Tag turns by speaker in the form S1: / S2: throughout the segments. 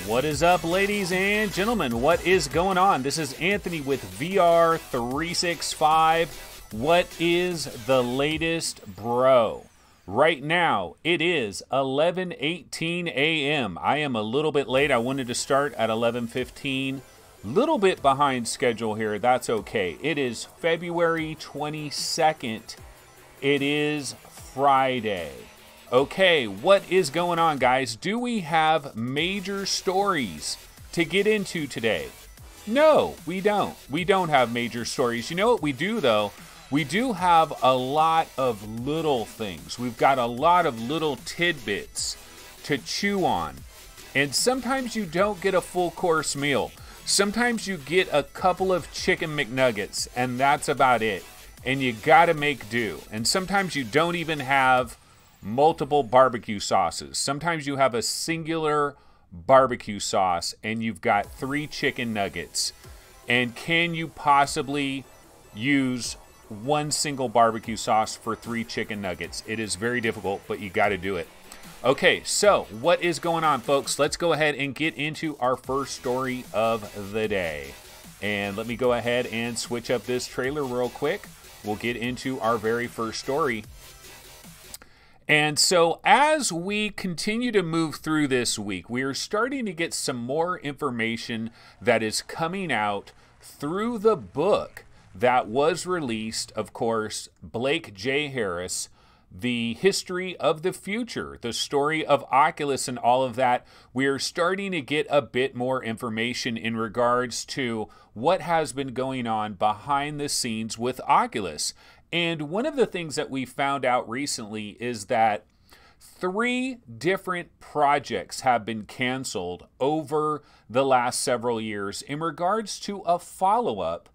S1: What is up, ladies and gentlemen? What is going on? This is Anthony with VR 365. What is the latest, bro? Right now, it is 11:18 a.m. I am a little bit late. I wanted to start at 11:15. Little bit behind schedule here. That's okay. It is February 22nd. It is Friday. Okay, what is going on, guys? Do we have major stories to get into today? No, we don't. We don't have major stories. You know what we do, though? We do have a lot of little things. We've got a lot of little tidbits to chew on. And sometimes you don't get a full course meal. Sometimes you get a couple of chicken McNuggets, and that's about it. And you gotta make do. And sometimes you don't even have multiple barbecue sauces. Sometimes you have a singular barbecue sauce and you've got 3 chicken nuggets. And can you possibly use one single barbecue sauce for 3 chicken nuggets? It is very difficult, but you got to do it. Okay, so what is going on, folks? Let's go ahead and get into our first story of the day. And let me go ahead and switch up this trailer real quick. We'll get into our very first story. And so as we continue to move through this week, we are starting to get some more information that is coming out through the book that was released, of course, Blake J. Harris, The History of the Future, the story of Oculus and all of that. We are starting to get a bit more information in regards to what has been going on behind the scenes with Oculus. And one of the things that we found out recently is that 3 different projects have been canceled over the last several years in regards to a follow-up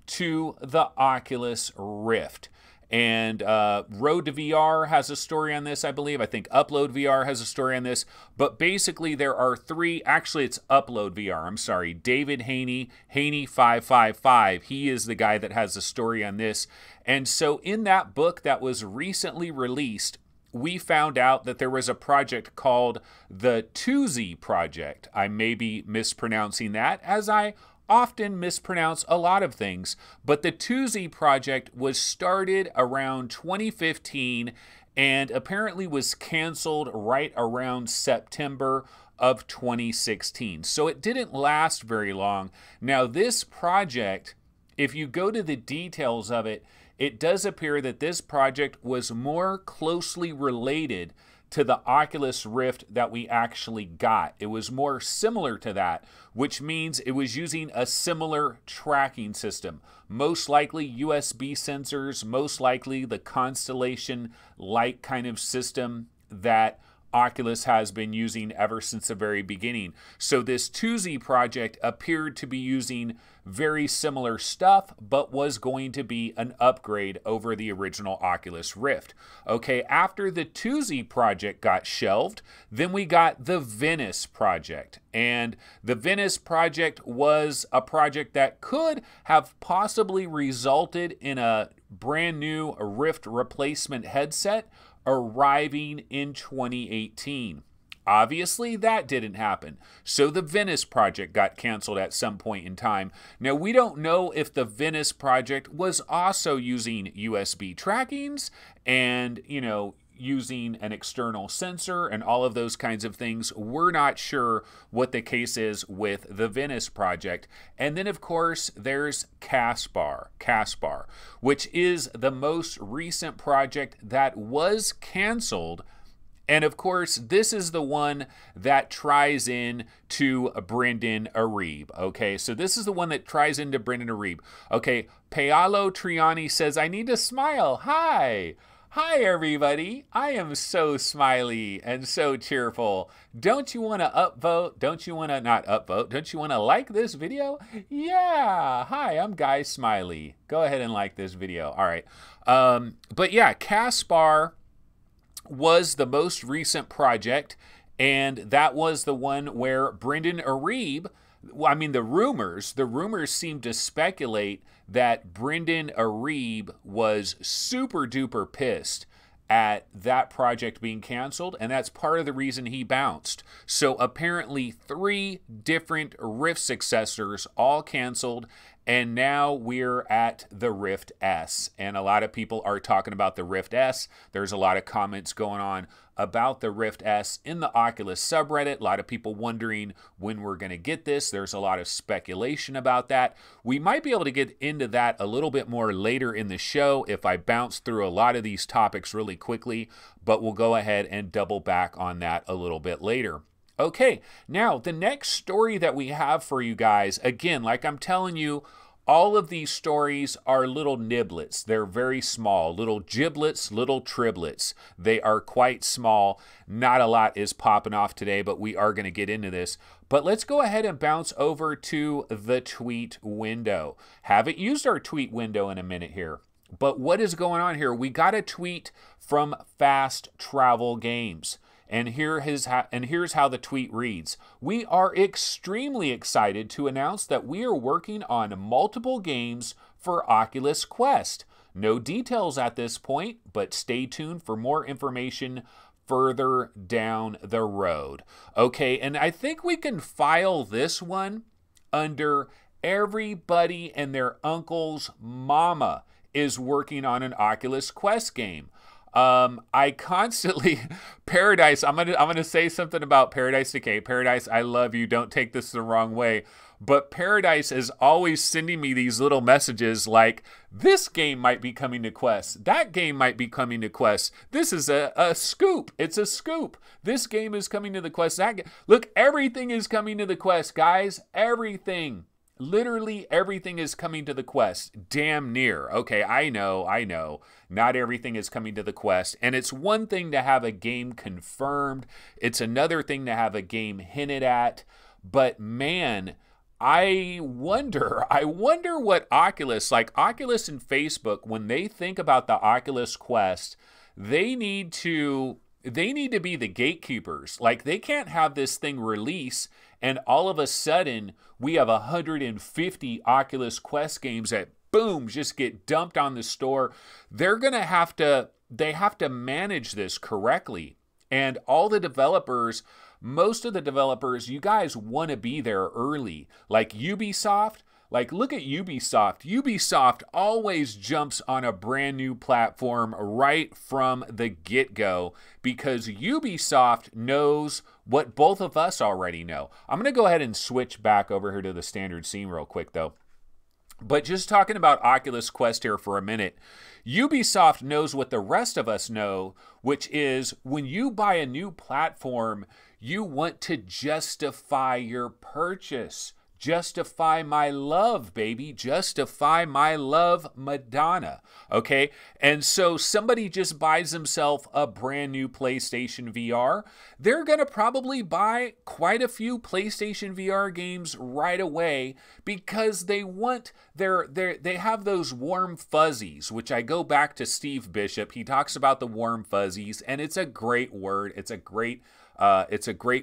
S1: to the Oculus Rift. And Road to VR has a story on this, I believe. I think Upload VR has a story on this. But basically, there are 3. Actually, it's Upload VR. I'm sorry. David Haney, Haney555. He is the guy that has a story on this. And so in that book that was recently released, we found out that there was a project called the Tuzi Project. I may be mispronouncing that, as I often mispronounce a lot of things, but the Tuzi Project was started around 2015 and apparently was canceled right around September of 2016. So it didn't last very long. Now this project, if you go to the details of it, it does appear that this project was more closely related to the Oculus Rift that we actually got. It was more similar to that, which means it was using a similar tracking system. Most likely USB sensors, most likely the Constellation-like kind of system that Oculus has been using ever since the very beginning. So this Tuzi project appeared to be using very similar stuff, but was going to be an upgrade over the original Oculus Rift. Okay, after the Tuzi project got shelved, then we got the Venice project. And the Venice project was a project that could have possibly resulted in a brand new Rift replacement headset arriving in 2018. Obviously, that didn't happen. So the Venice project got canceled at some point in time. Now, we don't know if the Venice project was also using USB trackings and, using an external sensor and all of those kinds of things. We're not sure what the case is with the Venice project. And then, of course, there's Caspar, which is the most recent project that was canceled. And of course, this is the one that tries in to Brendan Arib. Okay, so this is the one that tries into Brendan Arib. Okay, Paolo Triani says, I need to smile. Hi. Hi, everybody. I am so smiley and so cheerful. Don't you want to upvote? Don't you want to not upvote? Don't you want to like this video? Yeah. Hi, I'm Guy Smiley. Go ahead and like this video. All right. But yeah, Caspar was the most recent project, and that was the one where Brendan Arib, I mean, the rumors seem to speculate that Brendan Arib was super duper pissed at that project being canceled, and that's part of the reason he bounced. So apparently 3 different Rift successors all canceled, and now we're at the Rift S. And a lot of people are talking about the Rift S. There's a lot of comments going on about the Rift S in the Oculus subreddit. A lot of people wondering when we're going to get this. There's a lot of speculation about that. We might be able to get into that a little bit more later in the show if I bounce through a lot of these topics really quickly, but we'll go ahead and double back on that a little bit later. Okay, now the next story that we have for you guys, again, like I'm telling you, all of these stories are little niblets. They're very small, little giblets, little triblets. They are quite small. Not a lot is popping off today, but we are going to get into this. But let's go ahead and bounce over to the tweet window. Haven't used our tweet window in a minute here. But what is going on here? We got a tweet from Fast Travel Games. And here's how the tweet reads. We are extremely excited to announce that we are working on multiple games for Oculus Quest. No details at this point, but stay tuned for more information further down the road. Okay, and I think we can file this one under everybody and their uncle's mama is working on an Oculus Quest game. I constantly, Paradise, I'm gonna say something about Paradise Decay. Paradise, I love you. Don't take this the wrong way. But Paradise is always sending me these little messages like, this game might be coming to Quest. That game might be coming to Quest. This is a scoop. It's a scoop. This game is coming to the Quest. Look, everything is coming to the Quest, guys. Everything. Literally everything is coming to the Quest. Damn near. Okay, I know. Not everything is coming to the Quest. And it's one thing to have a game confirmed. It's another thing to have a game hinted at. But man, I wonder what Oculus, like Oculus and Facebook, when they think about the Oculus Quest, they need to be the gatekeepers. Like, they can't have this thing release and all of a sudden we have 150 Oculus Quest games that, boom, just get dumped on the store. They have to manage this correctly. And all the developers, most of the developers, you guys want to be there early. Like Ubisoft, like look at Ubisoft. Ubisoft always jumps on a brand new platform right from the get-go because Ubisoft knows what both of us already know. I'm going to go ahead and switch back over here to the standard scene real quick though. But just talking about Oculus Quest here for a minute, Ubisoft knows what the rest of us know, which is when you buy a new platform, you want to justify your purchase. Justify my love, baby. Justify my love, Madonna. Okay? And so somebody just buys themselves a brand new PlayStation VR. They're going to probably buy quite a few PlayStation VR games right away because they want they have those warm fuzzies, which I go back to Steve Bishop. He talks about the warm fuzzies, and it's a great word. It's a great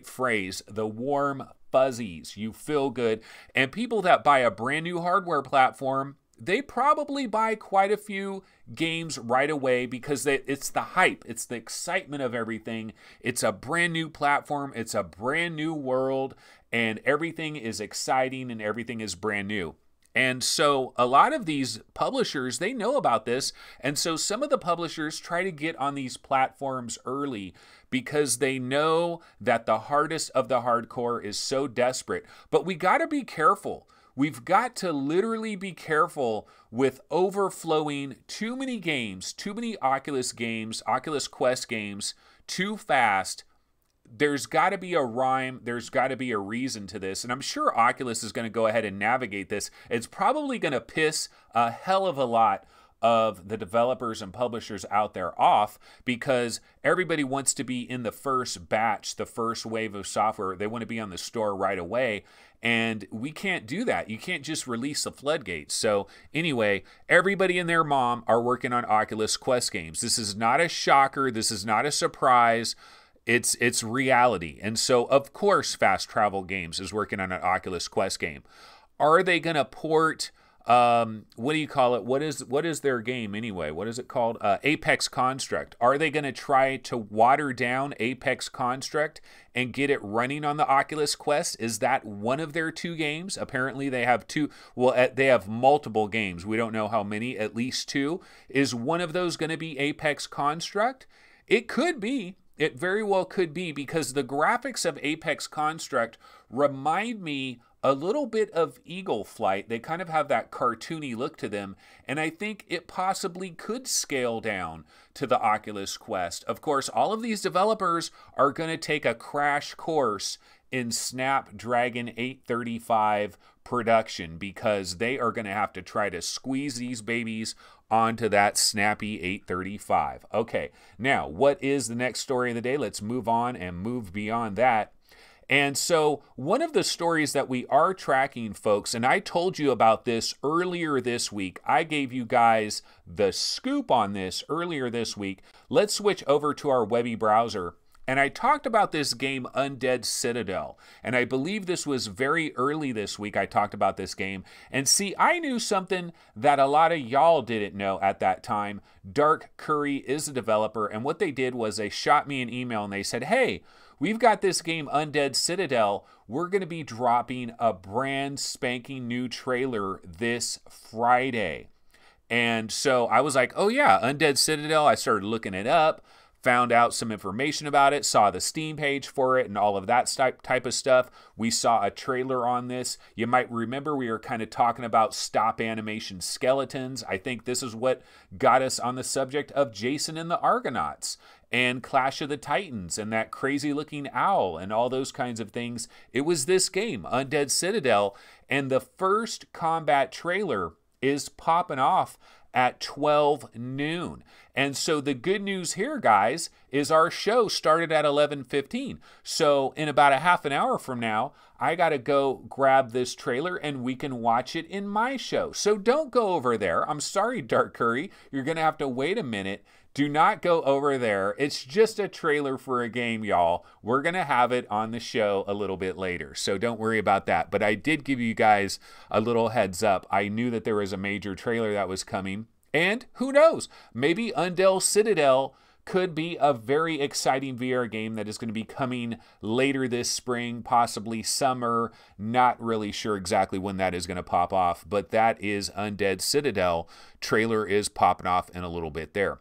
S1: phrase, the warm fuzzies. You feel good. And people that buy a brand new hardware platform, they probably buy quite a few games right away because it's the hype. It's the excitement of everything. It's a brand new platform. It's a brand new world. And everything is exciting and everything is brand new. And so a lot of these publishers, they know about this. And so some of the publishers try to get on these platforms early because they know that the hardest of the hardcore is so desperate. But we got to be careful. We've got to literally be careful with overflowing too many games, too many Oculus games, Oculus Quest games, too fast. There's got to be a rhyme. There's got to be a reason to this. And I'm sure Oculus is going to go ahead and navigate this. It's probably going to piss a hell of a lot of the developers and publishers out there off because everybody wants to be in the first batch, the first wave of software. They want to be on the store right away. And we can't do that. You can't just release the floodgates. So anyway, everybody and their mom are working on Oculus Quest games. This is not a shocker. This is not a surprise. It's reality. And so, of course, Fast Travel Games is working on an Oculus Quest game. Are they going to port what do you call it? What is their game anyway? What is it called? Apex Construct. Are they going to try to water down Apex Construct and get it running on the Oculus Quest? Is that one of their 2 games? Apparently they have 2. Well, they have multiple games. We don't know how many, at least 2. Is one of those going to be Apex Construct? It could be. It very well could be, because the graphics of Apex Construct remind me a little bit of Eagle Flight. They kind of have that cartoony look to them, and I think it possibly could scale down to the Oculus Quest. Of course, all of these developers are going to take a crash course in Snapdragon 835 production, because they are going to have to try to squeeze these babies onto that snappy 835. Okay, now what is the next story of the day? Let's move on and move beyond that. And so one of the stories that we are tracking, folks, and I told you about this earlier this week. I gave you guys the scoop on this earlier this week. Let's switch over to our webby browser. And I talked about this game, Undead Citadel. And I believe this was very early this week I talked about this game. And see, I knew something that a lot of y'all didn't know at that time. Dark Curry is the developer. And what they did was they shot me an email and they said, hey, we've got this game, Undead Citadel. We're going to be dropping a brand spanking new trailer this Friday. And so I was like, oh yeah, Undead Citadel. I started looking it up, found out some information about it, saw the Steam page for it and all of that type of stuff. We saw a trailer on this. You might remember we were kind of talking about stop animation skeletons. I think this is what got us on the subject of Jason and the Argonauts and Clash of the Titans and that crazy looking owl and all those kinds of things. It was this game, Undead Citadel, and the first combat trailer is popping off at 12 noon. And so the good news here, guys, is our show started at 11:15. So in about a half an hour from now, I got to go grab this trailer and we can watch it in my show. So don't go over there. I'm sorry, Dark Curry. You're going to have to wait a minute. Do not go over there. It's just a trailer for a game, y'all. We're going to have it on the show a little bit later, so don't worry about that. But I did give you guys a little heads up. I knew that there was a major trailer that was coming, and who knows? Maybe Undead Citadel could be a very exciting VR game that is going to be coming later this spring, possibly summer. Not really sure exactly when that is going to pop off, but that is Undead Citadel. Trailer is popping off in a little bit there.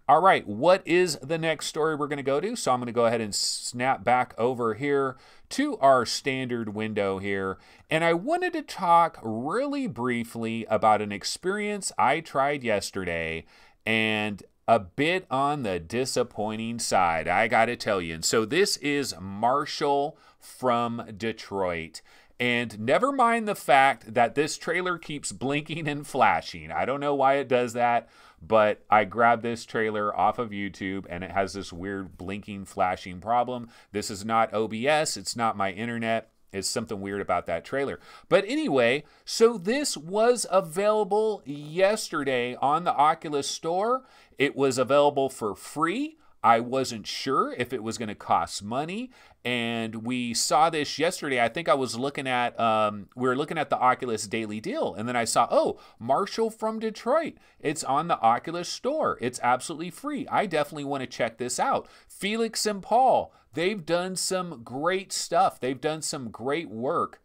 S1: All right, what is the next story we're going to go to? So I'm going to go ahead and snap back over here to our standard window here. And I wanted to talk really briefly about an experience I tried yesterday and a bit on the disappointing side, I got to tell you. And so this is Marshall from Detroit. And never mind the fact that this trailer keeps blinking and flashing. I don't know why it does that, but I grabbed this trailer off of YouTube and it has this weird blinking, flashing problem. This is not OBS. It's not my internet. It's something weird about that trailer. But anyway, so this was available yesterday on the Oculus Store. It was available for free. I wasn't sure if it was going to cost money, and we saw this yesterday. I think I was looking at, we were looking at the Oculus Daily Deal, and then I saw, oh, Marshall from Detroit. It's on the Oculus Store. It's absolutely free. I definitely want to check this out. Felix and Paul, they've done some great stuff. They've done some great work,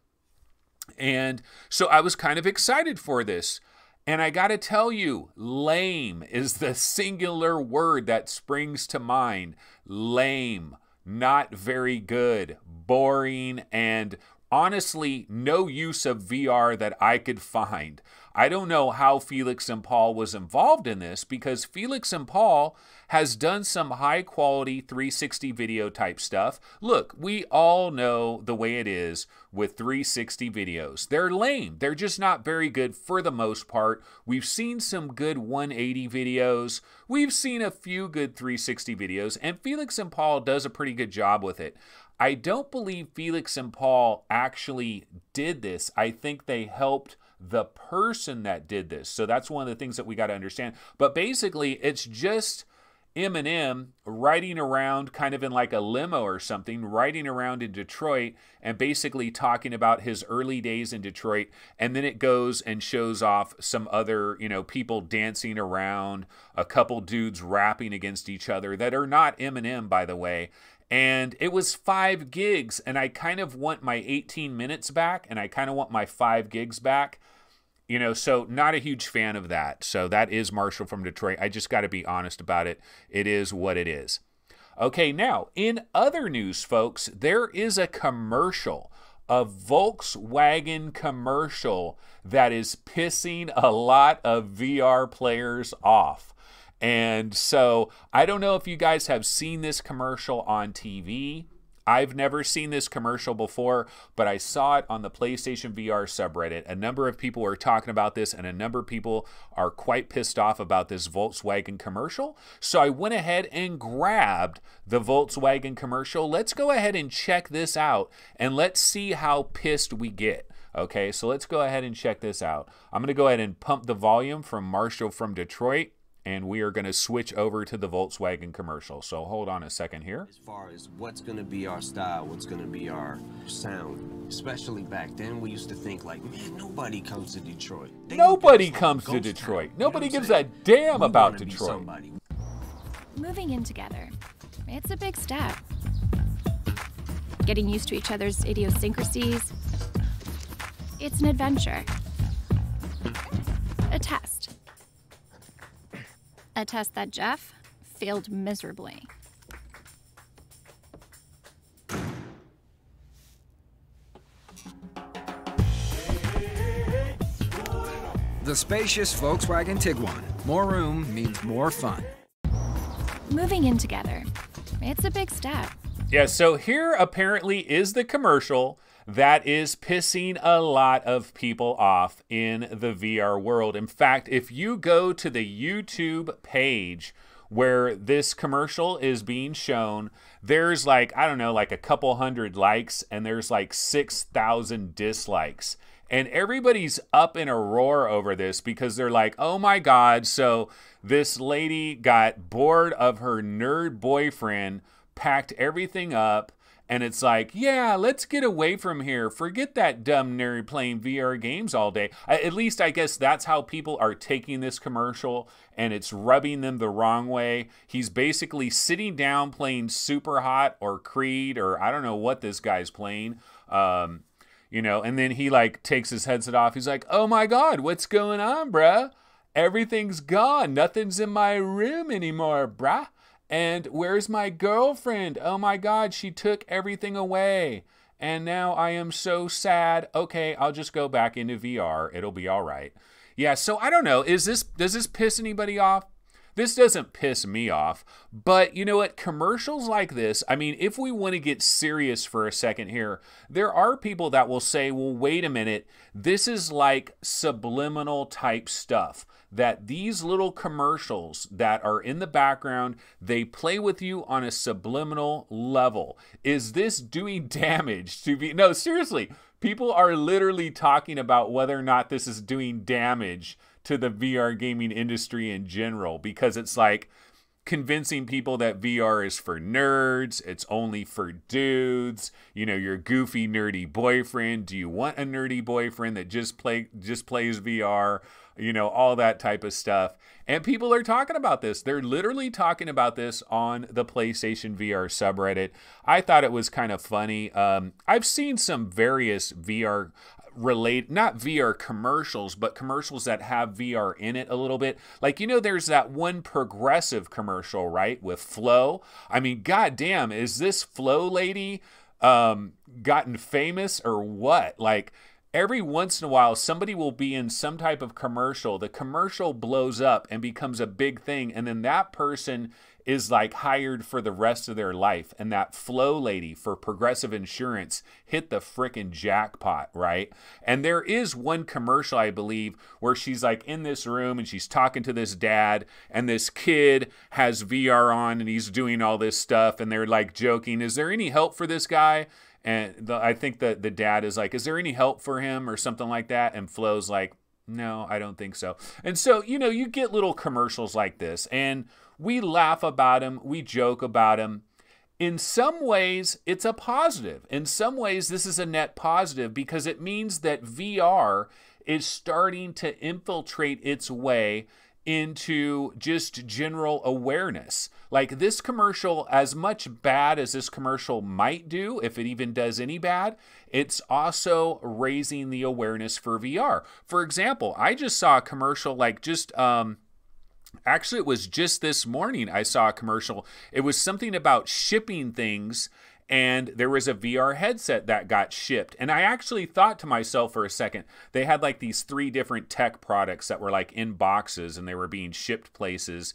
S1: and so I was kind of excited for this. And I got to tell you, lame is the singular word that springs to mind. Lame, not very good, boring, and honestly, no use of VR that I could find. I don't know how Felix and Paul was involved in this, because Felix and Paul has done some high quality 360 video type stuff. Look, we all know the way it is with 360 videos. They're lame. They're just not very good for the most part. We've seen some good 180 videos. We've seen a few good 360 videos, and Felix and Paul does a pretty good job with it. I don't believe Felix and Paul actually did this. I think they helped the person that did this. So that's one of the things that we got to understand. But basically, it's just Eminem riding around kind of in like a limo or something, riding around in Detroit and basically talking about his early days in Detroit. And then it goes and shows off some other, you know, people dancing around, a couple dudes rapping against each other that are not Eminem, by the way. And it was 5 gigs, and I kind of want my 18 minutes back, and I kind of want my 5 gigs back. You know, so not a huge fan of that. So that is Marshall from Detroit. I just got to be honest about it. It is what it is. Okay, now, in other news, folks, there is a commercial, a Volkswagen commercial that is pissing a lot of VR players off. And so I don't know if you guys have seen this commercial on TV. I've never seen this commercial before, but I saw it on the PlayStation VR subreddit. A number of people are talking about this, and a number of people are quite pissed off about this Volkswagen commercial. So I went ahead and grabbed the Volkswagen commercial. Let's go ahead and check this out, and let's see how pissed we get. Okay, so let's go ahead and check this out. I'm going to go ahead and pump the volume from Marshall from Detroit, and we are going to switch over to the Volkswagen commercial. So hold on a second here.
S2: As far as what's going to be our style, what's going to be our sound, especially back then, we used to think like, man, nobody comes to Detroit.
S1: Nobody comes to Detroit. Nobody gives a damn about Detroit.
S3: Moving in together, it's a big step. Getting used to each other's idiosyncrasies, it's an adventure. A test. A test that Jeff failed miserably.
S4: The spacious Volkswagen Tiguan. More room means more fun.
S3: Moving in together, it's a big step.
S1: Yeah, so here apparently is the commercial that is pissing a lot of people off in the VR world. In fact, if you go to the YouTube page where this commercial is being shown, there's like, I don't know, like a couple hundred likes, and there's like 6,000 dislikes. And everybody's up in a roar over this because they're like, oh my God, so this lady got bored of her nerd boyfriend, packed everything up, and it's like, yeah, let's get away from here. Forget that dumb nerd playing VR games all day. At least I guess that's how people are taking this commercial, and it's rubbing them the wrong way. He's basically sitting down playing Super Hot or Creed, or I don't know what this guy's playing. You know, and then he like takes his headset off. He's like, oh my God, what's going on, bruh? Everything's gone. Nothing's in my room anymore, bruh. And where's my girlfriend? Oh my God, she took everything away. And now I am so sad. Okay, I'll just go back into VR. It'll be all right. Yeah, so I don't know. Does this piss anybody off? This doesn't piss me off. But you know what? Commercials like this, I mean, if we want to get serious for a second here, there are people that will say, well, wait a minute. This is like subliminal type stuff. That these little commercials that are in the background, they play with you on a subliminal level. Is this doing damage to be? No, seriously, people are literally talking about whether or not this is doing damage to the VR gaming industry in general, because it's like convincing people that VR is for nerds, it's only for dudes, you know, your goofy nerdy boyfriend. Do you want a nerdy boyfriend that just plays VR? You know, all that type of stuff. And people are talking about this. They're literally talking about this on the PlayStation VR subreddit. I thought it was kind of funny. I've seen some various VR not VR commercials, but commercials that have VR in it a little bit. Like, you know, there's that one Progressive commercial, right? With Flo. I mean, goddamn, is this Flo lady gotten famous or what? Like, every once in a while, somebody will be in some type of commercial. The commercial blows up and becomes a big thing. And then that person is like hired for the rest of their life. And that Flo lady for Progressive Insurance hit the frickin' jackpot, right? And there is one commercial, I believe, where she's like in this room and she's talking to this dad, and this kid has VR on and he's doing all this stuff. And they're like joking, is there any help for this guy? And I think that the dad is like, is there any help for him or something like that? And Flo's like, no, I don't think so. And so, you know, you get little commercials like this. And We laugh about them, we joke about them. In some ways, it's a positive. In some ways, this is a net positive because it means that VR is starting to infiltrate its way into just general awareness. Like this commercial, as much bad as this commercial might do, if it even does any bad, it's also raising the awareness for VR. For example, I just saw a commercial like just... Actually, it was just this morning I saw a commercial. It was something about shipping things, and there was a VR headset that got shipped. And I actually thought to myself for a second, they had like these 3 different tech products that were like in boxes, and they were being shipped places.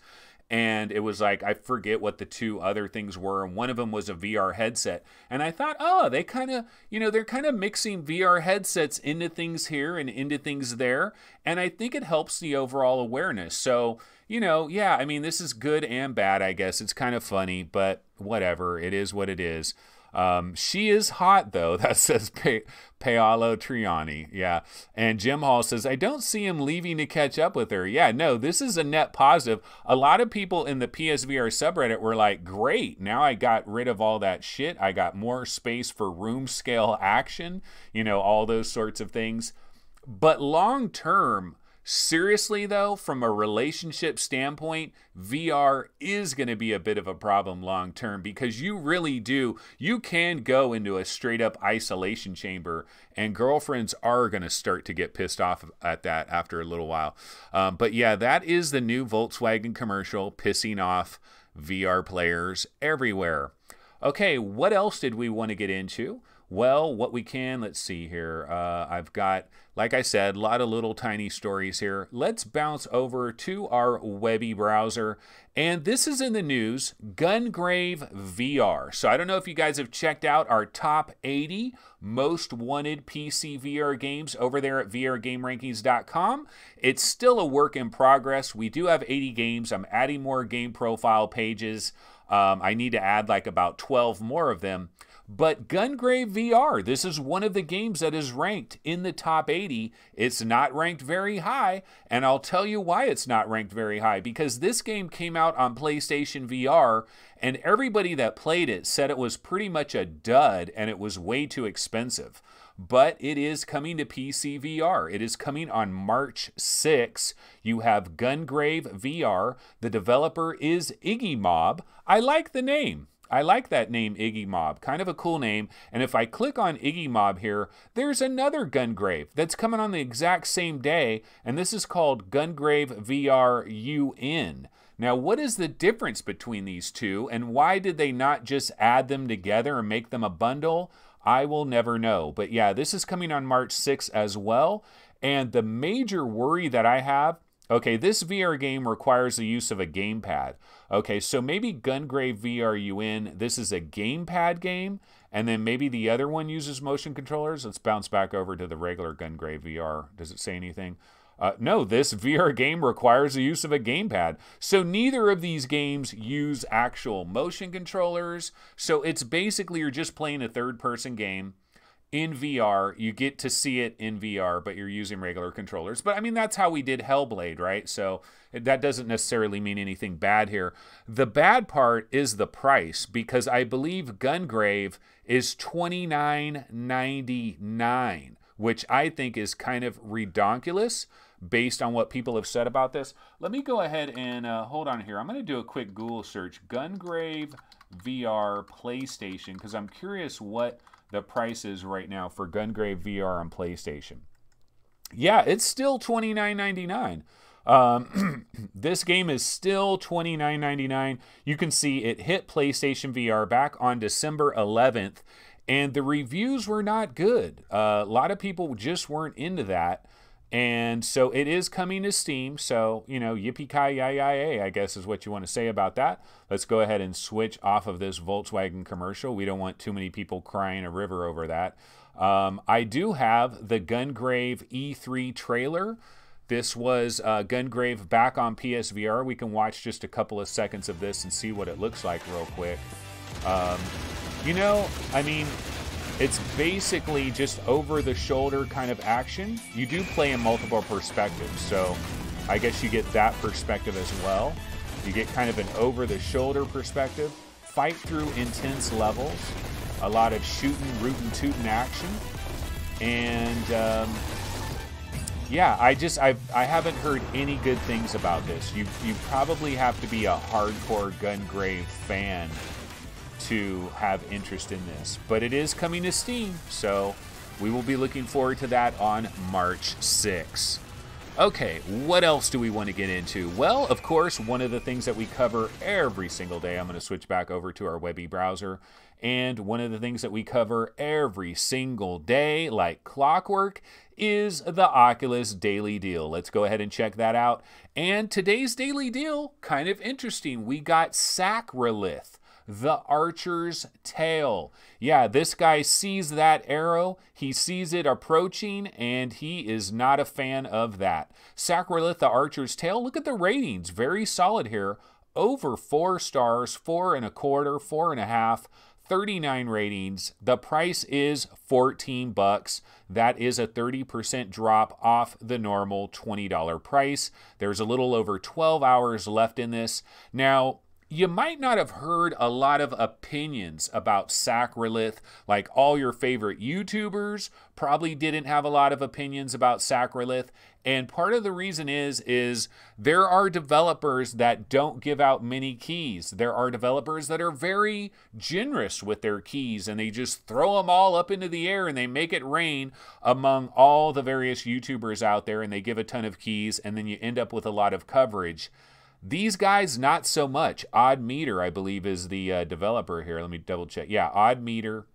S1: And it was like, I forget what the 2 other things were. And one of them was a VR headset. And I thought, oh, they kind of, you know, they're kind of mixing VR headsets into things here and into things there. And I think it helps the overall awareness. So, you know, yeah, I mean, this is good and bad, I guess. It's kind of funny, but whatever. It is what it is. She is hot, though. That says Paolo Triani. Yeah. And Jim Hall says, I don't see him leaving to catch up with her. Yeah, no, this is a net positive. A lot of people in the PSVR subreddit were like, great, now I got rid of all that shit. I got more space for room scale action, you know, all those sorts of things. But long term, seriously, though, from a relationship standpoint, VR is going to be a bit of a problem long term because you really do. You can go into a straight up isolation chamber and girlfriends are going to start to get pissed off at that after a little while. But yeah, that is the new Volkswagen commercial pissing off VR players everywhere. Okay, what else did we want to get into? Well, what we can, let's see here. I've got, like I said, a lot of little tiny stories here. Let's bounce over to our webby browser. And this is in the news, Gungrave VR. So I don't know if you guys have checked out our top 80 most wanted PC VR games over there at vrgamerankings.com. It's still a work in progress. We do have 80 games. I'm adding more game profile pages. I need to add like about 12 more of them. But Gungrave VR, this is one of the games that is ranked in the top 80. It's not ranked very high, and I'll tell you why it's not ranked very high. Because this game came out on PlayStation VR, and everybody that played it said it was pretty much a dud, and it was way too expensive. But it is coming to PC VR. It is coming on March 6. You have Gungrave VR. The developer is Iggy Mob. I like the name. I like that name, Iggy Mob. Kind of a cool name. And if I click on Iggy Mob here, there's another Gungrave that's coming on the exact same day, and this is called Gungrave VR UN. Now, what is the difference between these two, and why did they not just add them together and make them a bundle? I will never know. But yeah, this is coming on March 6th as well. And the major worry that I have, okay, this VR game requires the use of a gamepad. Okay, so maybe Gungrave VR UN, this is a gamepad game, and then maybe the other one uses motion controllers. Let's bounce back over to the regular Gungrave VR. Does it say anything? No, this VR game requires the use of a gamepad. So neither of these games use actual motion controllers. So it's basically you're just playing a third-person game in VR. You get to see it in VR, but you're using regular controllers. But I mean, that's how we did Hellblade, right? So that doesn't necessarily mean anything bad here. The bad part is the price, because I believe Gungrave is $29.99, which I think is kind of redonkulous based on what people have said about this. Let me go ahead and hold on here. I'm going to do a quick Google search, Gungrave VR PlayStation, because I'm curious what the price is right now for Gungrave VR on PlayStation. Yeah, it's still $29.99. This game is still $29.99. You can see it hit PlayStation VR back on December 11th, and the reviews were not good. A lot of people just weren't into that. And so it is coming to Steam. So, you know, yippee-ki-yay, I guess is what you want to say about that. Let's go ahead and switch off of this Volkswagen commercial. We don't want too many people crying a river over that. I do have the Gungrave E3 trailer. This was Gungrave back on PSVR. We can watch just a couple of seconds of this and see what it looks like real quick. You know, I mean, it's basically just over-the-shoulder kind of action. You do play in multiple perspectives, so I guess you get that perspective as well. You get kind of an over-the-shoulder perspective. Fight through intense levels. A lot of shooting, rootin', tootin' action. And yeah, I haven't heard any good things about this. You probably have to be a hardcore Gungrave fan to have interest in this. But it is coming to Steam, so we will be looking forward to that on March 6th. Okay, what else do we want to get into? Well, of course, one of the things that we cover every single day, I'm going to switch back over to our webby browser, and one of the things that we cover every single day, like clockwork, is the Oculus Daily Deal. Let's go ahead and check that out. And today's Daily Deal, kind of interesting. We got SACRALITH, the Archer's Tale. Yeah, this guy sees that arrow, he sees it approaching, and he is not a fan of that. SACRALITH, the Archer's Tale, look at the ratings, very solid here. Over 4 stars, 4 1/4, 4 1/2, 39 ratings. The price is $14. That is a 30% drop off the normal $20 price. There's a little over 12 hours left in this. Now, you might not have heard a lot of opinions about SACRALITH. Like all your favorite YouTubers probably didn't have a lot of opinions about SACRALITH. And part of the reason is there are developers that don't give out many keys. There are developers that are very generous with their keys, and they just throw them all up into the air and they make it rain among all the various YouTubers out there, and they give a ton of keys, and then you end up with a lot of coverage. These guys, not so much. Odd Meter, I believe, is the developer here. Let me double check. Yeah, Odd Meter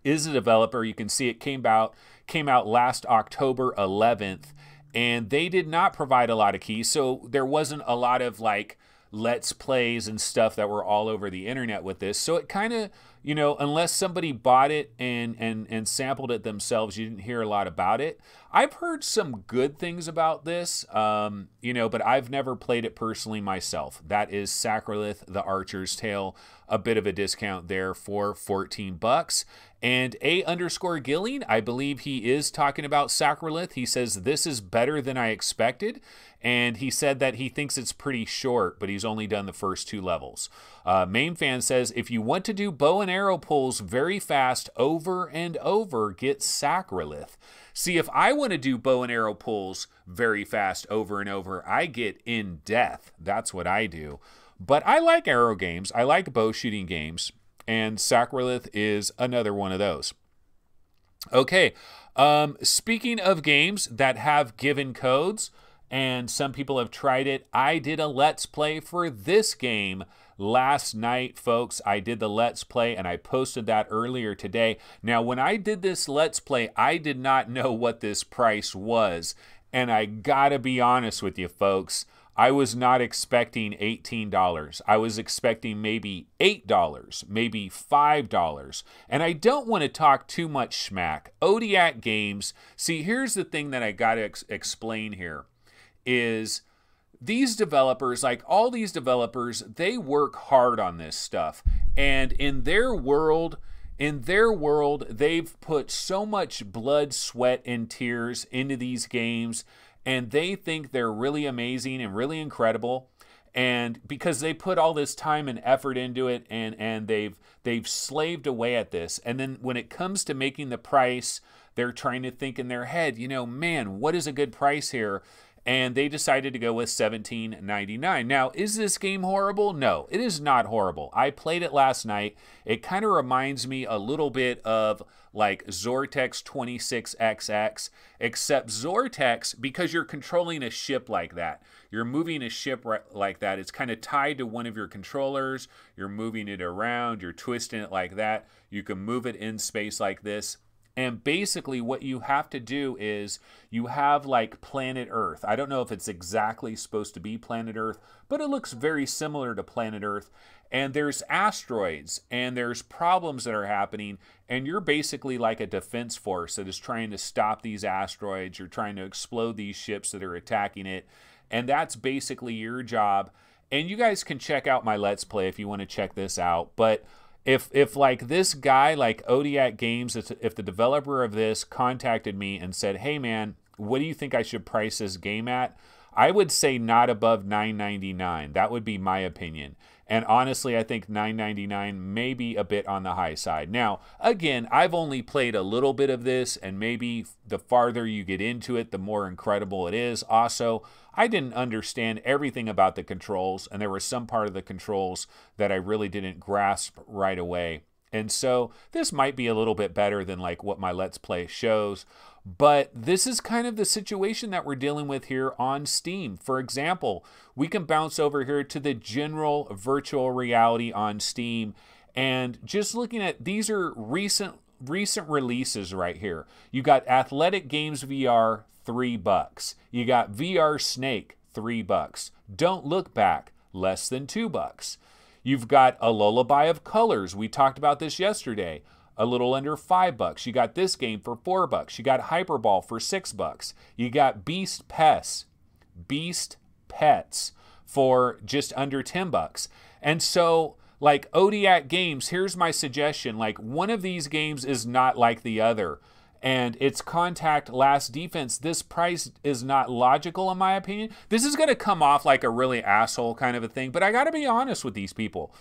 S1: is the developer. You can see it came out last October 11th, and they did not provide a lot of keys, so there wasn't a lot of like Let's Plays and stuff that were all over the internet with this. So it kind of, you know, unless somebody bought it and sampled it themselves, you didn't hear a lot about it. I've heard some good things about this, you know, but I've never played it personally myself. That is SACRALITH, the Archer's Tale, a bit of a discount there for $14. And A_Gilling, I believe he is talking about SACRALITH. He says, this is better than I expected. And he said that he thinks it's pretty short, but he's only done the first 2 levels. Main Fan says, if you want to do bow and arrow pulls very fast over and over, get SACRALITH. See, if I want to do bow and arrow pulls very fast over and over, I get In Death. That's what I do. But I like arrow games. I like bow shooting games. And SACRALITH is another one of those. Okay, speaking of games that have given codes, and some people have tried it, I did a Let's Play for this game last night, folks. I did the Let's Play, and I posted that earlier today. Now, when I did this Let's Play, I did not know what this price was, and I gotta be honest with you, folks. I was not expecting $18. I was expecting maybe $8, maybe $5. And I don't want to talk too much smack. Odiak Games, see, here's the thing that I got to explain here, is these developers, like all these developers, they work hard on this stuff. And in their world, they've put so much blood, sweat, and tears into these games, and they think they're really amazing and really incredible, and because they put all this time and effort into it, and they've slaved away at this, and then when it comes to making the price, they're trying to think in their head, you know, man, what is a good price here? And they decided to go with $17.99. Now, is this game horrible? No, it is not horrible. I played it last night. It kind of reminds me a little bit of like Zortex 26XX, except Zortex, because you're controlling a ship like that. You're moving a ship like that. It's kind of tied to one of your controllers. You're moving it around. You're twisting it like that. You can move it in space like this. And basically what you have to do is you have like planet Earth. I don't know if it's exactly supposed to be planet Earth, but it looks very similar to planet Earth. And there's asteroids and there's problems that are happening. And you're basically like a defense force that is trying to stop these asteroids. You're trying to explode these ships that are attacking it. And that's basically your job. And you guys can check out my Let's Play if you want to check this out. But if like this guy, like Odiak Games, if the developer of this contacted me and said, hey man, what do you think I should price this game at? I would say not above $9.99. That would be my opinion. And honestly, I think $9.99 may be a bit on the high side. Now, again, I've only played a little bit of this, and maybe the farther you get into it, the more incredible it is. Also, I didn't understand everything about the controls, and there was some part of the controls that I really didn't grasp right away. And so this might be a little bit better than like what my Let's Play shows. But this is kind of the situation that we're dealing with here on Steam. For example, we can bounce over here to the general virtual reality on Steam. And just looking at, these are recent releases right here. You got Athletic Games VR, $3. You got VR Snake, $3. Don't Look Back, less than $2. You've got A Lullaby of Colors. We talked about this yesterday. A little under $5. You got this game for $4. You got Hyperball for $6. You got Beast Pets for just under $10. And so, like Odiac Games, here's my suggestion. Like, one of these games is not like the other. And it's Contact Last Defense. This price is not logical, in my opinion. This is going to come off like a really asshole kind of a thing, but I got to be honest with these people.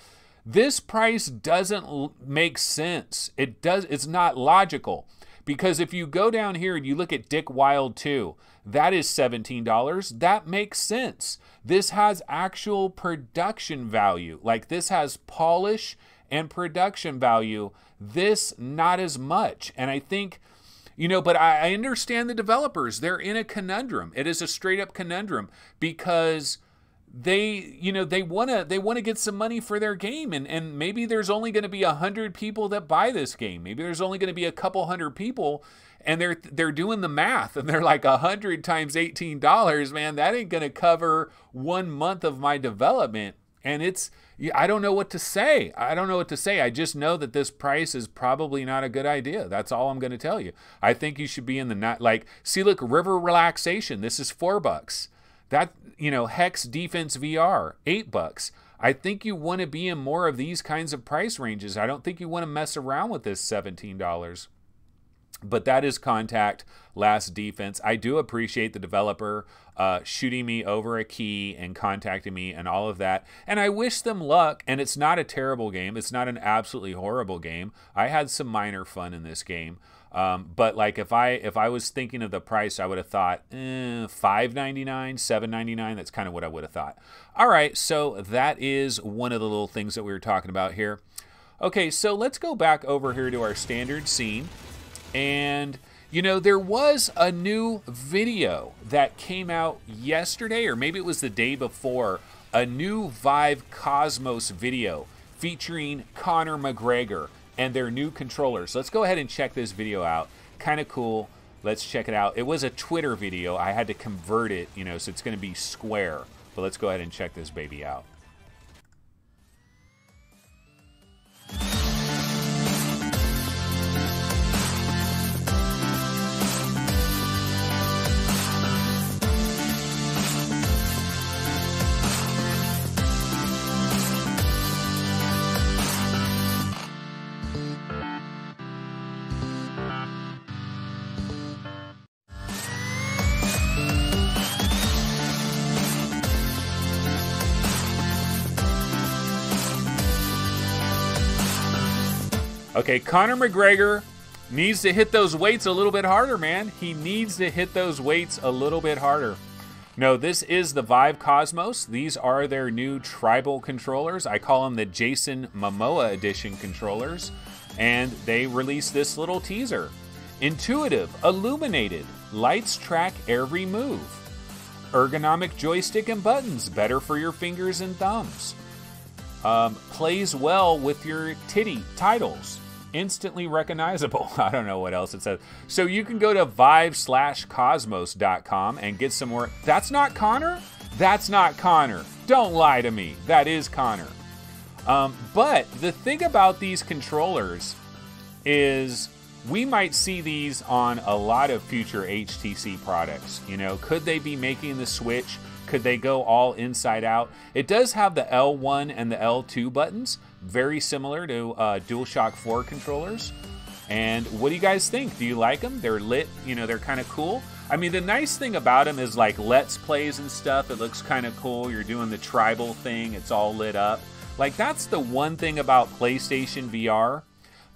S1: This price doesn't make sense. It's not logical. Because if you go down here and you look at Dick Wilde 2, that is $17. That makes sense. This has actual production value. Like, this has polish and production value. This, not as much. And I think, you know, but I understand the developers. They're in a conundrum. It is a straight up conundrum because they want to get some money for their game, and maybe there's only going to be 100 people that buy this game. Maybe there's only going to be a couple hundred people, and they're doing the math, and they're like 100 times $18, man, that ain't going to cover 1 month of my development. And I don't know what to say. I just know that this price is probably not a good idea. That's all I'm going to tell you. I think you should be in the, like, see, look, River Relaxation. This is $4. That, you know, Hex Defense VR, $8. I think you want to be in more of these kinds of price ranges. I don't think you want to mess around with this $17. But that is Contact Last Defense. I do appreciate the developer shooting me over a key and contacting me and all of that. And I wish them luck. And it's not a terrible game. It's not an absolutely horrible game. I had some minor fun in this game. But like if I was thinking of the price, I would have thought $5.99, $7.99. That's kind of what I would have thought. All right, so that is one of the little things that we were talking about here. Okay, so let's go back over here to our standard scene. And, you know, there was a new video that came out yesterday, or maybe it was the day before, a new Vive Cosmos video featuring Conor McGregor and their new controllers. Let's go ahead and check this video out. Kind of cool. Let's check it out. It was a Twitter video. I had to convert it, you know, so it's going to be square. But let's go ahead and check this baby out. Okay, Conor McGregor needs to hit those weights a little bit harder, man. He needs to hit those weights a little bit harder. No, this is the Vive Cosmos. These are their new tribal controllers. I call them the Jason Momoa edition controllers. And they released this little teaser. Intuitive, illuminated, lights track every move. Ergonomic joystick and buttons, better for your fingers and thumbs. Plays well with your titles. Instantly recognizable. I don't know what else it says. So you can go to vive/cosmos.com and get some more. That's not Conor? That's not Conor. Don't lie to me. That is Conor. But the thing about these controllers is we might see these on a lot of future HTC products. You know, could they be making the switch? Could they go all inside out? It does have the L1 and the L2 buttons, very similar to DualShock 4 controllers. And what do you guys think? Do you like them? They're lit, you know, they're kind of cool. I mean, the nice thing about them is like Let's Plays and stuff. It looks kind of cool. You're doing the tribal thing. It's all lit up. Like, that's the one thing about PlayStation VR.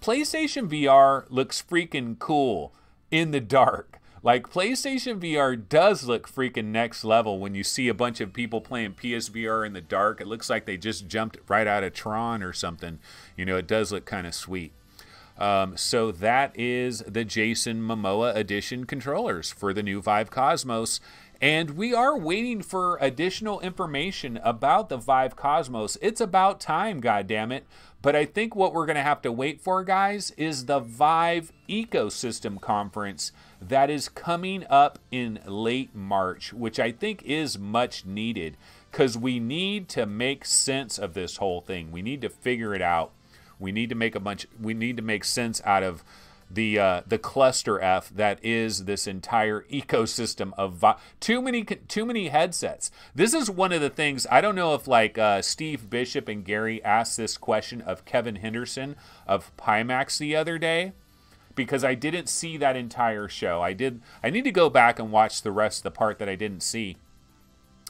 S1: PlayStation VR looks freaking cool in the dark. Like, PlayStation VR does look freaking next level when you see a bunch of people playing PSVR in the dark. It looks like they just jumped right out of Tron or something. You know, it does look kind of sweet. So that is the Jason Momoa Edition controllers for the new Vive Cosmos. And we are waiting for additional information about the Vive Cosmos. It's about time, goddammit. But I think what we're going to have to wait for, guys, is the Vive Ecosystem Conference that is coming up in late March, which I think is much needed because we need to make sense of this whole thing. We need to figure it out. We need to make sense out of the cluster F that is this entire ecosystem of too many headsets. This is one of the things, I don't know if like Steve Bishop and Gary asked this question of Kevin Henderson of Pimax the other day, because I didn't see that entire show. I need to go back and watch the rest of the part that I didn't see.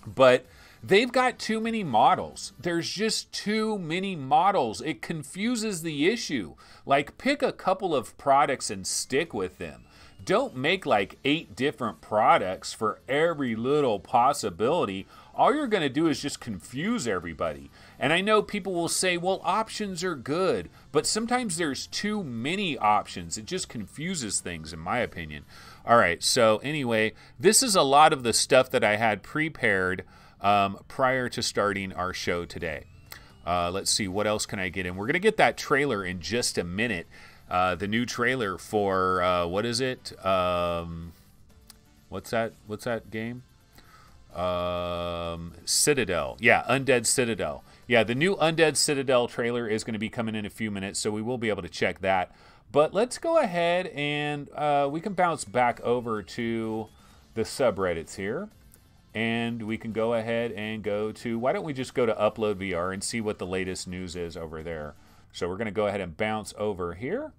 S1: But they've got too many models. There's just too many models. It confuses the issue. Like, pick a couple of products and stick with them. Don't make like 8 different products for every little possibility. All you're going to do is just confuse everybody. And I know people will say, well, options are good, but sometimes there's too many options. It just confuses things, in my opinion. All right, so anyway, this is a lot of the stuff that I had prepared prior to starting our show today. Let's see, what else can I get in? We're going to get that trailer in just a minute. The new trailer for, what is it? What's that game? Citadel. Yeah, Undead Citadel. Yeah, the new Undead Citadel trailer is going to be coming in a few minutes, so we will be able to check that. But let's go ahead and we can bounce back over to the subreddits here. And we can go ahead and go to, why don't we just go to Upload VR and see what the latest news is over there. So we're going to go ahead and bounce over here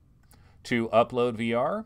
S1: to Upload VR.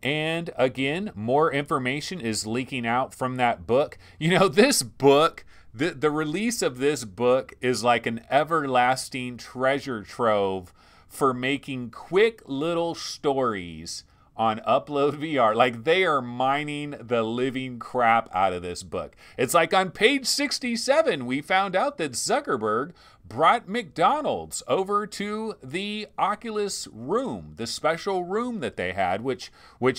S1: And again, more information is leaking out from that book. You know, this book, the release of this book is like an everlasting treasure trove for making quick little stories on Upload VR. Like, they are mining the living crap out of this book. It's like on page 67, we found out that Zuckerberg brought McDonald's over to the Oculus room, the special room that they had, which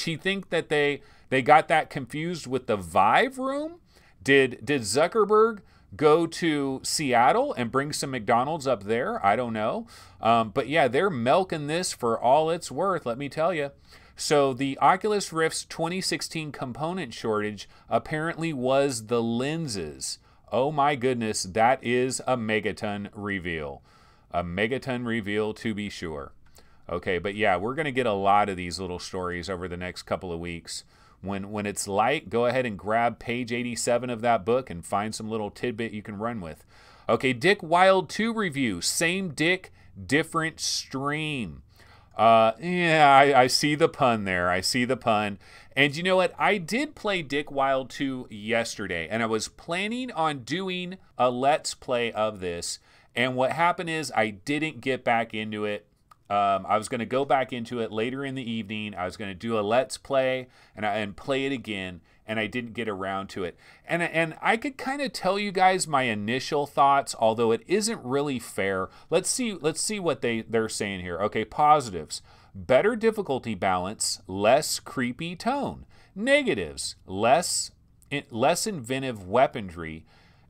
S1: he think that they got that confused with the Vive room. Did Zuckerberg go to Seattle and bring some McDonald's up there? I don't know. But yeah, they're milking this for all it's worth, let me tell you. So the Oculus Rift's 2016 component shortage apparently was the lenses. Oh my goodness, that is a megaton reveal. A megaton reveal, to be sure. Okay, but yeah, we're going to get a lot of these little stories over the next couple of weeks. When it's light, go ahead and grab page 87 of that book and find some little tidbit you can run with. Okay, Dick Wilde 2 review. Same Dick, different stream. Yeah, I see the pun there. I see the pun. And you know what? I did play Dick Wilde 2 yesterday, and I was planning on doing a Let's Play of this. And what happened is I didn't get back into it. I was going to go back into it later in the evening. I was going to do a Let's Play and play it again, and I didn't get around to it. And I could kind of tell you guys my initial thoughts, although it isn't really fair. Let's see what they're saying here. Okay, positives. Better difficulty balance, less creepy tone. Negatives, less inventive weaponry,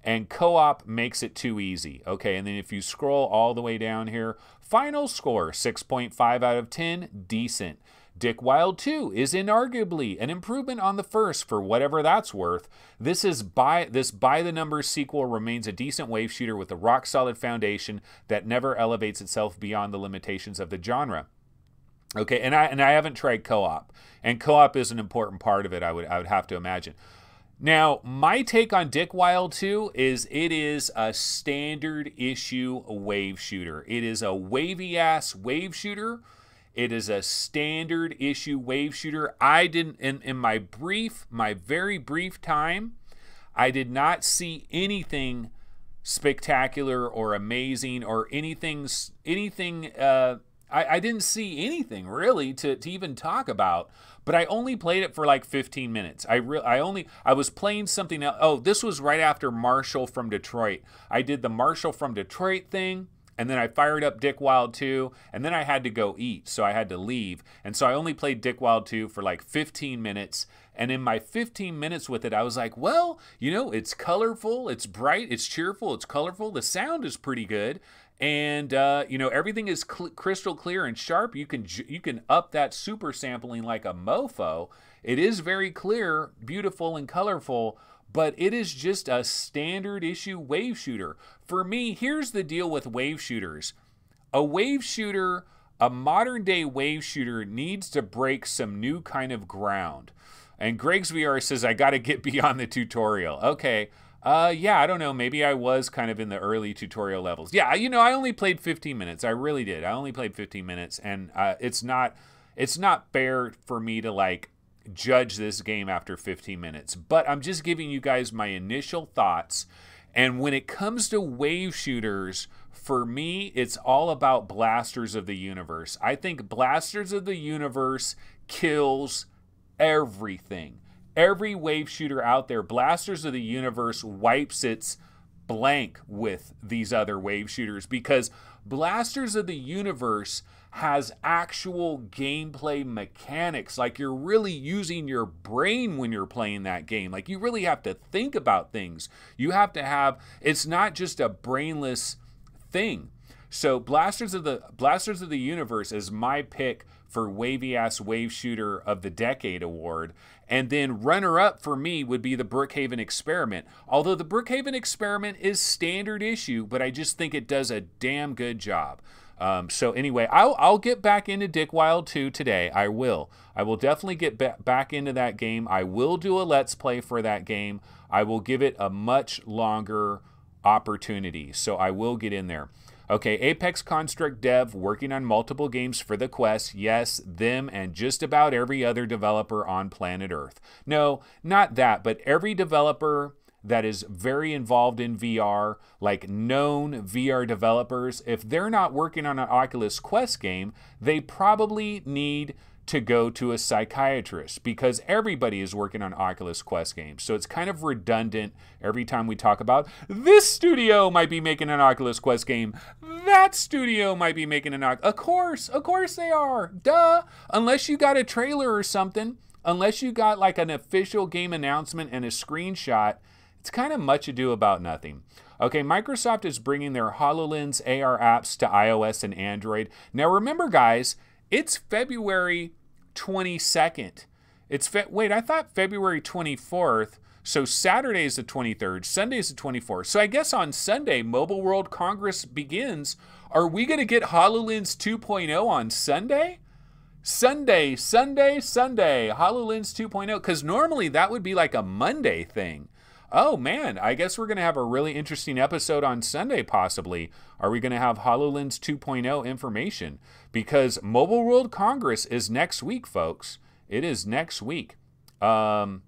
S1: and co-op makes it too easy. Okay, and then if you scroll all the way down here, final score, 6.5 out of 10, decent. Dick Wilde 2 is inarguably an improvement on the first for whatever that's worth. This by the numbers sequel remains a decent wave shooter with a rock solid foundation that never elevates itself beyond the limitations of the genre. Okay, and I haven't tried co-op, and co-op is an important part of it, I would have to imagine. Now, my take on Dick Wilde 2 is it is a standard issue wave shooter. It is a wavy-ass wave shooter, It is a standard issue wave shooter. I didn't, in my very brief time, I did not see anything spectacular or amazing or anything. I didn't see anything really to even talk about. But I only played it for like 15 minutes. I was playing something else. Oh, this was right after Marshall from Detroit. I did the Marshall from Detroit thing. And then I fired up Dick Wilde 2, and then I had to go eat, so I had to leave. And so I only played Dick Wilde 2 for like 15 minutes. And in my 15 minutes with it, I was like, well, you know, it's colorful, it's bright, it's cheerful, it's colorful. The sound is pretty good. And, you know, everything is crystal clear and sharp. You can up that super sampling like a mofo. It is very clear, beautiful, and colorful. But it is just a standard issue wave shooter. For me, here's the deal with wave shooters. A wave shooter, a modern day wave shooter, needs to break some new kind of ground. And Greg's VR says, I got to get beyond the tutorial. Okay. Yeah, I don't know. Maybe I was kind of in the early tutorial levels. Yeah, you know, I only played 15 minutes. I really did. I only played 15 minutes. And it's not fair for me to like judge this game after 15 minutes, but I'm just giving you guys my initial thoughts. And when it comes to wave shooters, for me, it's all about Blasters of the Universe. I think Blasters of the Universe kills everything. Every wave shooter out there, Blasters of the Universe wipes its blank with these other wave shooters, because Blasters of the Universe has actual gameplay mechanics. Like, you're really using your brain when you're playing that game. Like, you really have to think about things. You have to have, it's not just a brainless thing. So Blasters of the Universe is my pick for wavy ass wave shooter of the decade award. And then runner up for me would be the Brookhaven Experiment. Although the Brookhaven Experiment is standard issue, but I just think it does a damn good job. So anyway, I'll get back into Dick Wilde 2 today. I will definitely get back into that game. I will do a Let's Play for that game. I will give it a much longer opportunity. So I will get in there. Okay, Apex Construct Dev working on multiple games for the Quest. Yes, them and just about every other developer on planet Earth. No, not that, but every developer that is very involved in VR, like known VR developers, if they're not working on an Oculus Quest game, they probably need to go to a psychiatrist, because everybody is working on Oculus Quest games. So it's kind of redundant every time we talk about this studio might be making an Oculus Quest game, that studio might be making an Oculus. Of course they are. Duh. Unless you got a trailer or something, unless you got like an official game announcement and a screenshot, it's kind of much ado about nothing. Okay, Microsoft is bringing their HoloLens AR apps to iOS and Android. Now remember, guys, it's February 22nd. Wait, I thought February 24th. So Saturday is the 23rd, Sunday is the 24th. So I guess on Sunday, Mobile World Congress begins. Are we going to get HoloLens 2.0 on Sunday? Sunday, HoloLens 2.0. Because normally that would be like a Monday thing. Oh man, I guess we're going to have a really interesting episode on Sunday possibly. Are we going to have HoloLens 2.0 information? Because Mobile World Congress is next week, folks. It is next week. Let's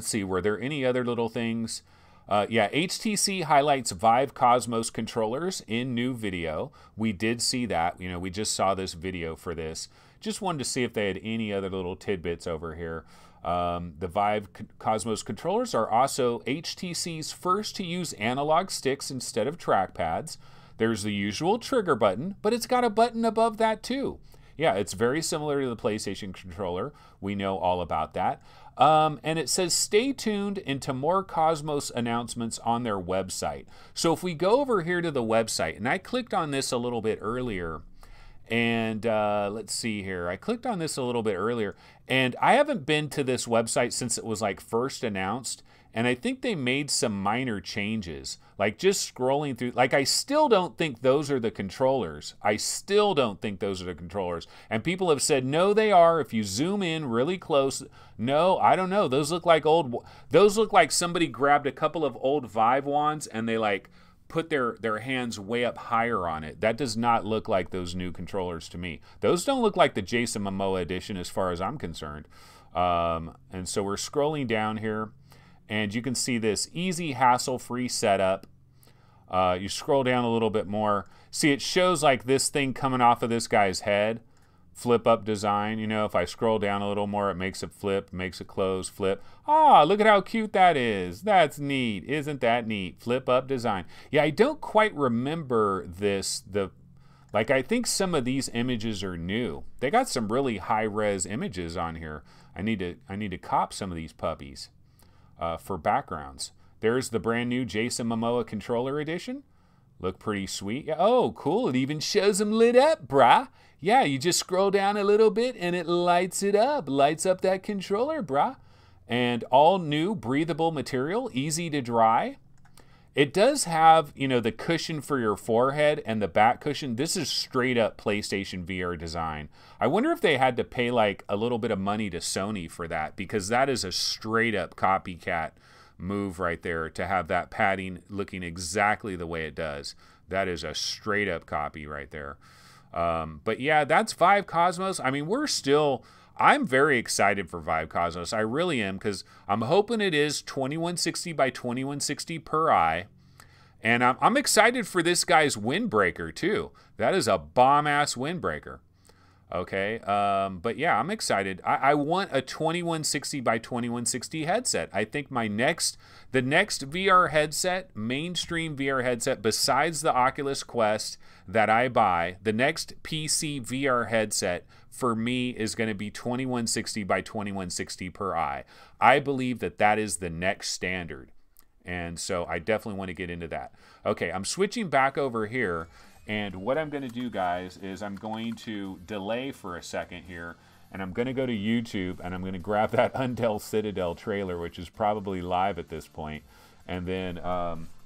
S1: see, were there any other little things? Yeah, HTC highlights Vive Cosmos controllers in new video. We did see that. You know, we just saw this video for this. Just wanted to see if they had any other little tidbits over here. The Vive Cosmos controllers are also HTC's first to use analog sticks instead of trackpads. There's the usual trigger button, but it's got a button above that too. Yeah, it's very similar to the PlayStation controller. We know all about that. And it says stay tuned into more Cosmos announcements on their website. So if we go over here to the website, and I clicked on this a little bit earlier, and let's see here. I clicked on this a little bit earlier, and I haven't been to this website since it was like first announced, and I think they made some minor changes. Like just scrolling through, like I still don't think those are the controllers. I still don't think those are the controllers. And people have said, no, they are. If you zoom in really close, no, I don't know. Those look like somebody grabbed a couple of old Vive wands and they like put their hands way up higher on it. That does not look like those new controllers to me. Those don't look like the Jason Momoa edition as far as I'm concerned. And so we're scrolling down here, and you can see this easy, hassle-free setup. You scroll down a little bit more. See, it shows like this thing coming off of this guy's head. Flip up design. You know, if I scroll down a little more, it makes it flip, makes it close, flip. Ah, look at how cute that is. That's neat. Isn't that neat? Flip up design. Yeah, I don't quite remember this. Like, I think some of these images are new. They got some really high-res images on here. I need to cop some of these puppies for backgrounds. There's the brand new Jason Momoa controller edition. Look pretty sweet. Yeah, oh, cool. It even shows them lit up, brah. Yeah, you just scroll down a little bit and it lights it up. Lights up that controller, brah. And all new breathable material, easy to dry. It does have, you know, the cushion for your forehead and the back cushion. This is straight up PlayStation VR design. I wonder if they had to pay like a little bit of money to Sony for that, because that is a straight up copycat move right there to have that padding looking exactly the way it does. That is a straight up copy right there. But yeah, that's Vive Cosmos. I mean, I'm very excited for Vive Cosmos. I really am, because I'm hoping it is 2160 by 2160 per eye. And I'm excited for this guy's windbreaker too. That is a bomb-ass windbreaker. Okay, but yeah, I'm excited. I want a 2160 by 2160 headset. I think the next VR headset, mainstream VR headset, besides the Oculus Quest that I buy, the next PC VR headset for me is going to be 2160 by 2160 per eye. I believe that is the next standard. And so I definitely want to get into that. Okay, I'm switching back over here. And what I'm going to do, guys, is I'm going to delay for a second here, and I'm going to go to YouTube, and I'm going to grab that Undead Citadel trailer, which is probably live at this point, and then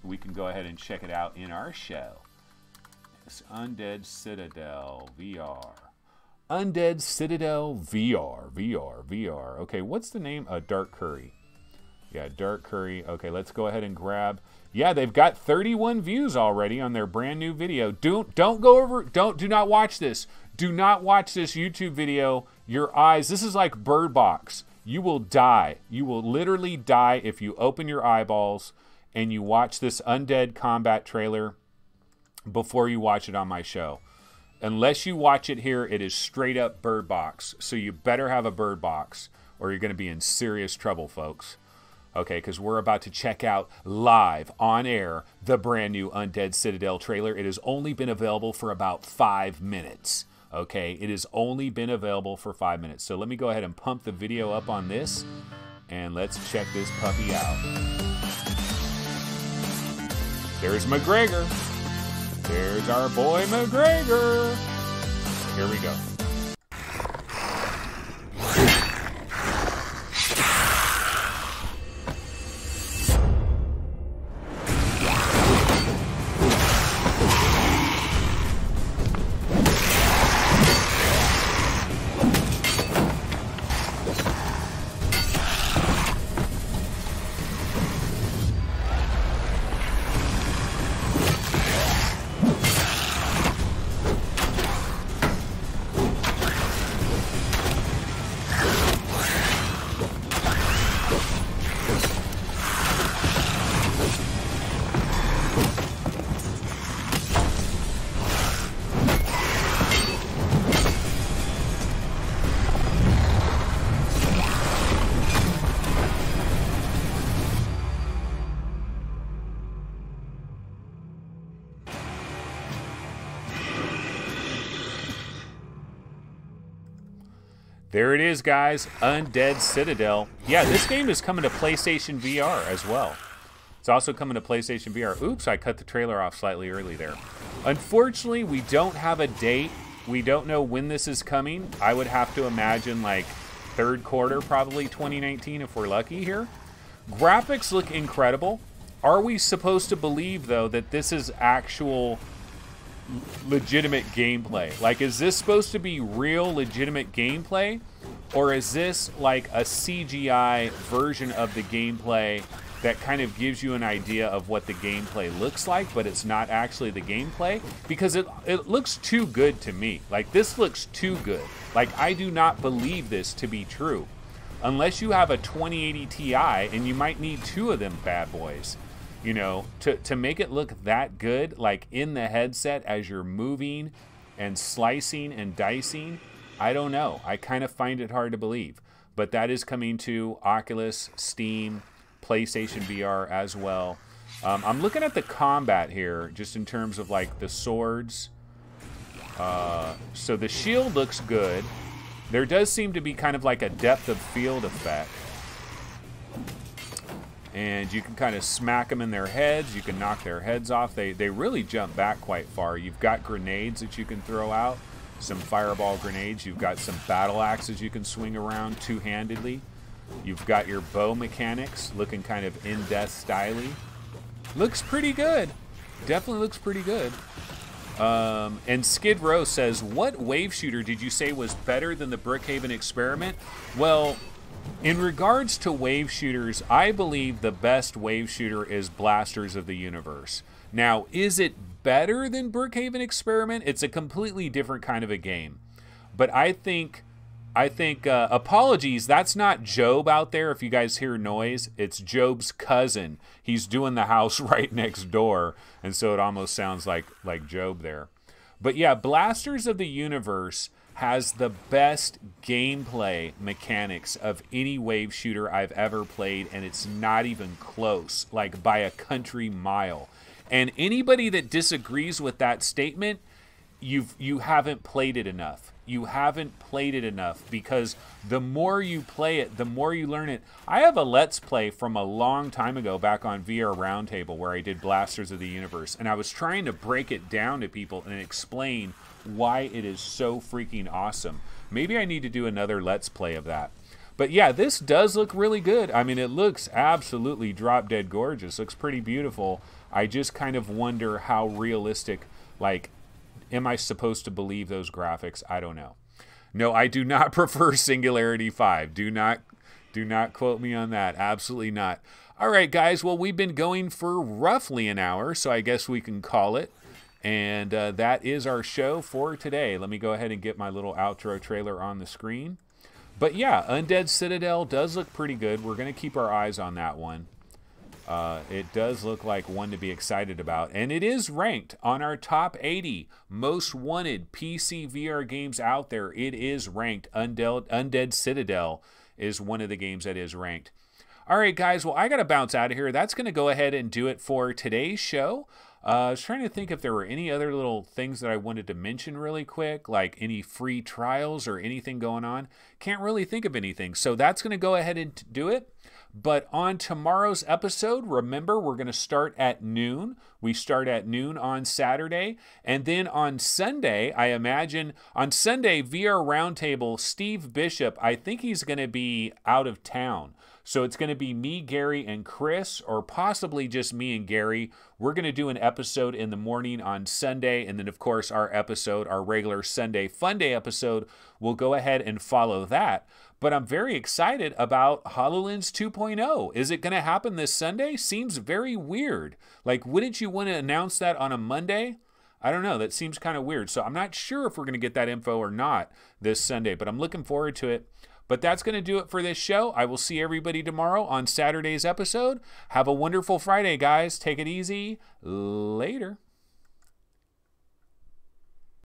S1: we can go ahead and check it out in our show. It's Undead Citadel VR. Undead Citadel VR. Okay, what's the name? Dark Curry. Yeah, Dark Curry. Okay, let's go ahead and grab... Yeah, they've got 31 views already on their brand new video. Do not watch this. Do not watch this YouTube video. Your eyes, this is like Bird Box. You will die. You will literally die if you open your eyeballs and you watch this Undead Combat trailer before you watch it on my show. Unless you watch it here, it is straight up Bird Box. So you better have a Bird Box or you're going to be in serious trouble, folks. Okay, because we're about to check out live, on air, the brand new Undead Citadel trailer. It has only been available for about 5 minutes. Okay, it has only been available for 5 minutes. So let me go ahead and pump the video up on this, and let's check this puppy out. There's McGregor. There's our boy McGregor. Here we go. There it is, guys. Undead Citadel. Yeah, this game is coming to PlayStation VR as well. It's also coming to PlayStation VR. Oops, I cut the trailer off slightly early there. Unfortunately, we don't have a date. We don't know when this is coming. I would have to imagine like third quarter, probably 2019 if we're lucky here. Graphics look incredible. Are we supposed to believe, though, that this is actual legitimate gameplay? Like, is this supposed to be real legitimate gameplay, or is this like a CGI version of the gameplay that kind of gives you an idea of what the gameplay looks like, but it's not actually the gameplay, because it looks too good to me. Like, this looks too good. Like, I do not believe this to be true. Unless you have a 2080 Ti, and you might need 2 of them bad boys, you know, to make it look that good, like in the headset as you're moving and slicing and dicing. I don't know. I kind of find it hard to believe. But that is coming to Oculus, Steam, PlayStation VR as well. I'm looking at the combat here, just in terms of like the swords. So the shield looks good. There does seem to be kind of like a depth of field effect. And you can kind of smack them in their heads. You can knock their heads off. They really jump back quite far. You've got grenades that you can throw out. Some fireball grenades. You've got some battle axes you can swing around two-handedly. You've got your bow mechanics looking kind of in-death styly. Looks pretty good. Definitely looks pretty good. And Skid Row says, what wave shooter did you say was better than the Brookhaven experiment? Well, in regards to wave shooters, I believe the best wave shooter is Blasters of the Universe. Now, is it better than Brookhaven experiment? It's a completely different kind of a game. But I think apologies, that's not Job out there. If you guys hear noise, it's Job's cousin. He's doing the house right next door, and so it almost sounds like Job there. But yeah, Blasters of the Universe has the best gameplay mechanics of any wave shooter I've ever played, and it's not even close, like by a country mile. And anybody that disagrees with that statement, you haven't played it enough. You haven't played it enough, because the more you play it, the more you learn it. I have a Let's Play from a long time ago back on VR Roundtable where I did Blasters of the Universe, and I was trying to break it down to people and explain why it is so freaking awesome. Maybe I need to do another Let's Play of that. But yeah, this does look really good. I mean, it looks absolutely drop dead gorgeous. Looks pretty beautiful. I just kind of wonder how realistic, like, am I supposed to believe those graphics? I don't know. No, I do not prefer Singularity 5. Do not quote me on that. Absolutely not. All right, guys. Well, we've been going for roughly an hour, so I guess we can call it. And that is our show for today. Let me go ahead and get my little outro trailer on the screen. But yeah, Undead Citadel does look pretty good. We're going to keep our eyes on that one. It does look like one to be excited about, and it is ranked on our top 80 most wanted PC VR games out there. It is ranked. Undead Citadel is one of the games that is ranked. All right, guys, well, I got to bounce out of here. That's going to go ahead and do it for today's show. I was trying to think if there were any other little things that I wanted to mention really quick, like any free trials or anything going on. Can't really think of anything, so that's going to go ahead and do it. But on tomorrow's episode, remember, we're going to start at noon. We start at noon on Saturday. And then on Sunday, I imagine, on Sunday, VR Roundtable, Steve Bishop, I think he's going to be out of town. So it's going to be me, Gary, and Chris, or possibly just me and Gary. We're going to do an episode in the morning on Sunday. And then, of course, our episode, our regular Sunday Fun Day episode, will go ahead and follow that. But I'm very excited about HoloLens 2.0. Is it going to happen this Sunday? Seems very weird. Like, wouldn't you want to announce that on a Monday? I don't know. That seems kind of weird. So I'm not sure if we're going to get that info or not this Sunday, but I'm looking forward to it. But that's going to do it for this show. I will see everybody tomorrow on Saturday's episode. Have a wonderful Friday, guys. Take it easy. Later.